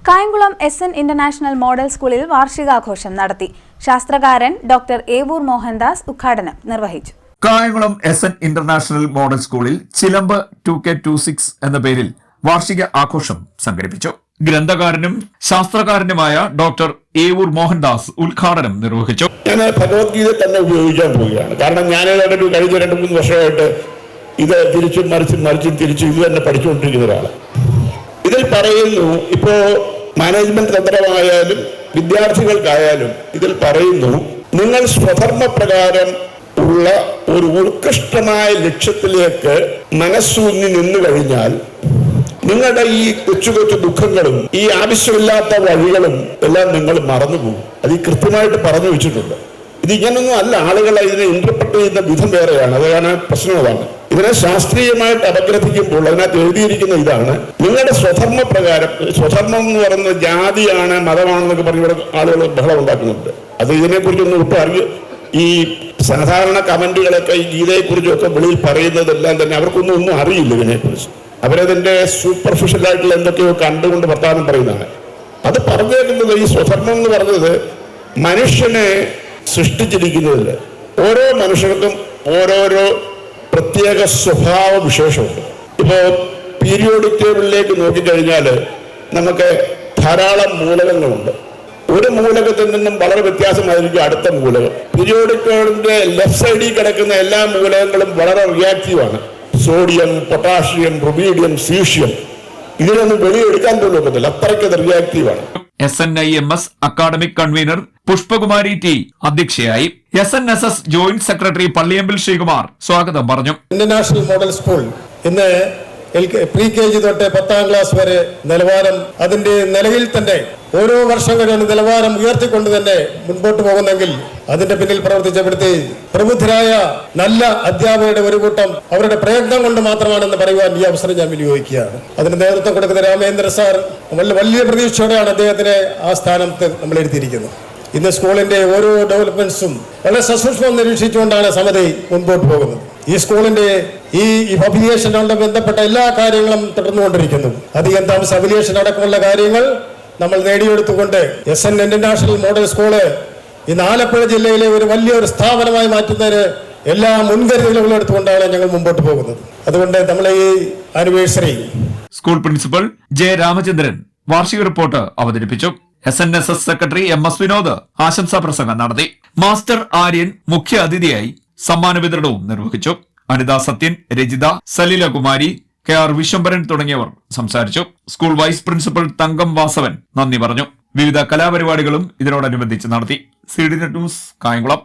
Kayamkulam SN international model സ്കൂളിൽ വാർഷികാഘോഷം നടത്തി. ശാസ്ത്രകാരൻ doctor Evoor Mohandas ഉദ്ഘാടനം നിർവഹിച്ചു. കായംകുളം SN ഇന്റർനാഷണൽ മോഡൽ സ്കൂളിൽ ചിലമ്പ് 2K26 എന്ന പേരിൽ വാർഷിക ആഘോഷം സംഘടിപ്പിച്ചു. ഗ്രന്ഥകാരനും ശാസ്ത്രകാരനുമായ ഡോക്ടർ ഏവൂർ മോഹൻദാസ് ഉദ്ഘാടനം നിർവഹിച്ചു. ഞാൻ ഭഗവത്ഗീത തന്നെ ഉപയോഗിക്കാൻ പോവുകയാണ്. കാരണം ഞാൻ കഴിഞ്ഞ 2-3 വർഷമായിട്ട് ഇത് തിരിച്ചും മറിച്ചും തിരിച്ചും ഇത് തന്നെ പഠിച്ചുകൊണ്ടിരിക്കുന്ന ഒരാളാണ്. ഇതിൽ പറയുന്നു, ഇപ്പോ മാനേജ്മെന്റ് തന്ത്രമായാലും വിദ്യാർത്ഥികൾക്കായാലും ഇതിൽ പറയുന്നു, നിങ്ങൾ സ്വധർമ്മപ്രകാരം ഉള്ള ഒരു ഉത്കൃഷ്ടമായ ലക്ഷ്യത്തിലേക്ക് മനസ്സൂന്നി നിന്നു കഴിഞ്ഞാൽ നിങ്ങളുടെ ഈ കൊച്ചു ദുഃഖങ്ങളും ഈ ആവശ്യമില്ലാത്ത വഴികളും എല്ലാം നിങ്ങൾ മറന്നുപോകും. അത് കൃത്യമായിട്ട് പറഞ്ഞു വെച്ചിട്ടുണ്ട്. ഇത് ഇങ്ങനൊന്നും അല്ല, ആളുകൾ ഇതിനെ ഇന്റർപ്രറ്റ് ചെയ്യുന്ന വിധം വേറെയാണ്. അതാണ് പ്രശ്നമാണ്. ഇതിനെ ശാസ്ത്രീയമായിട്ട് അപഗ്രഥിക്കുമ്പോൾ അതിനകത്ത് എഴുതിയിരിക്കുന്ന ഇതാണ്: നിങ്ങളുടെ സ്വധർമ്മപ്രകാരം, സ്വധർമ്മം എന്ന് പറയുന്നത് ജാതിയാണ്, മതമാണെന്നൊക്കെ പറഞ്ഞ് ഇവിടെ ആളുകൾ ബഹളം ഉണ്ടാക്കുന്നുണ്ട്. അത് ഇതിനെക്കുറിച്ചൊന്നും ഒട്ടും അറിയും. ഈ സാധാരണ കമന്റുകളൊക്കെ ഈ ഗീതയെക്കുറിച്ചൊക്കെ വെളിയിൽ പറയുന്നതെല്ലാം തന്നെ അവർക്കൊന്നും അറിയില്ല ഇതിനെക്കുറിച്ച്. അവരതിന്റെ സൂപ്പർഫിഷ്യൽ ആയിട്ടുള്ള എന്തൊക്കെയോ കണ്ടുകൊണ്ട് വർത്തമാനം പറയുന്നതാണ്. അത് പറഞ്ഞേക്കുന്നത്, ഈ സ്വധർമ്മം എന്ന് പറഞ്ഞത് മനുഷ്യനെ സൃഷ്ടിച്ചിരിക്കുന്നതിൽ ഓരോ മനുഷ്യർക്കും ഓരോരോ പ്രത്യേക സ്വഭാവ വിശേഷമുണ്ട്. ഇപ്പോ പീരിയോഡിക് ടേബിളിലേക്ക് നോക്കിക്കഴിഞ്ഞാൽ നമുക്ക് ധാരാളം മൂലകങ്ങളുണ്ട്. ഒരു മൂലകത്തിൽ നിന്നും വളരെ വ്യത്യാസമായിരിക്കും അടുത്ത മൂലകം. പീരിയോഡിക് ടേബിളിന്റെ ലെഫ്റ്റ് സൈഡിൽ കിടക്കുന്ന എല്ലാ മൂലകങ്ങളും വളരെ റിയാക്റ്റീവാണ്. സോഡിയം, പൊട്ടാഷ്യം, റുബീഡിയം, സീഷ്യം, ഇതിനൊന്നും വെളിയെടുക്കാൻ പോലും ഒക്കത്തില്ല, അത്രയ്ക്ക് അത് റിയാക്റ്റീവാണ്. SNIMS academic convener Pushpakumari T അധ്യക്ഷയായി. SNSS joint secretary Palliyambil Sreekumar സ്വാഗതം പറഞ്ഞു. ഇന്റർനാഷണൽ മോഡൽ സ്കൂൾ ഇന്ന് pre-KG തൊട്ട് 10ാം ക്ലാസ് വരെ നിലവാരം, അതിന്റെ നിലയിൽ തന്നെ ഓരോ വർഷം കഴിയുന്ന നിലവാരം ഉയർത്തിക്കൊണ്ട് തന്നെ മുൻപോട്ട് പോകുന്നെങ്കിൽ അതിന്റെ പിന്നിൽ പ്രവർത്തിച്ചപ്പെടുത്തി പ്രബുദ്ധരായ നല്ല അധ്യാപകരുടെ ഒരു കൂട്ടം അവരുടെ പ്രയത്നം കൊണ്ട് മാത്രമാണെന്ന് പറയുവാൻ ഈ അവസരം ഞാൻ വിനിയോഗിക്കുകയാണ്. അതിന് നേതൃത്വം കൊടുക്കുന്ന രാമേന്ദ്ര സാർ വലിയ പ്രതീക്ഷയോടെയാണ് അദ്ദേഹത്തിനെ ആ സ്ഥാനത്ത് നമ്മൾ എഴുതിയിരിക്കുന്നത്. ഇന്ന് സ്കൂളിന്റെ ഓരോ ഡെവലപ്മെന്റ്സും വളരെ സസൂക്ഷ്മം നിരീക്ഷിച്ചുകൊണ്ടാണ് സമിതി മുൻപോട്ട് പോകുന്നത്. ഈ സ്കൂളിന്റെ ഈ അഫിലിയേഷനോട് ബന്ധപ്പെട്ട എല്ലാ കാര്യങ്ങളും തുടർന്നുകൊണ്ടിരിക്കുന്നു. അധികം താമസം അഫിലിയേഷൻ അടക്കമുള്ള കാര്യങ്ങൾ നമ്മൾ നേടിയെടുത്തുകൊണ്ട് SN ഇന്റർനാഷണൽ മോഡൽ സ്കൂള് ഇന്ന് ആലപ്പുഴ ജില്ലയിലെ ഒരു വലിയൊരു സ്ഥാപനമായി മാറ്റുന്നതിന് എല്ലാ മുൻകരുതലുകളും എടുത്തുകൊണ്ടാണ് ഞങ്ങൾ മുമ്പോട്ട് പോകുന്നത്. അതുകൊണ്ട് നമ്മളെ ഈ anniversary school principal J Ramachandran വാർഷിക റിപ്പോർട്ട് അവതരിപ്പിച്ചു. SNSS സെക്രട്ടറി MS വിനോദ് ആശംസാ പ്രസംഗം നടത്തി. മാസ്റ്റർ ആര്യൻ മുഖ്യ അതിഥിയായി സമ്മാന വിതരണവും നിർവഹിച്ചു. അനിത സത്യൻ, രജിത, സലിലകുമാരി, KR വിശ്വംഭരൻ തുടങ്ങിയവർ സംസാരിച്ചു. സ്കൂൾ വൈസ് പ്രിൻസിപ്പൽ തങ്കം വാസവൻ നന്ദി പറഞ്ഞു. വിവിധ കലാപരിപാടികളും ഇതിനോടനുബന്ധിച്ച് നടത്തി. CDNet news, Kayamkulam.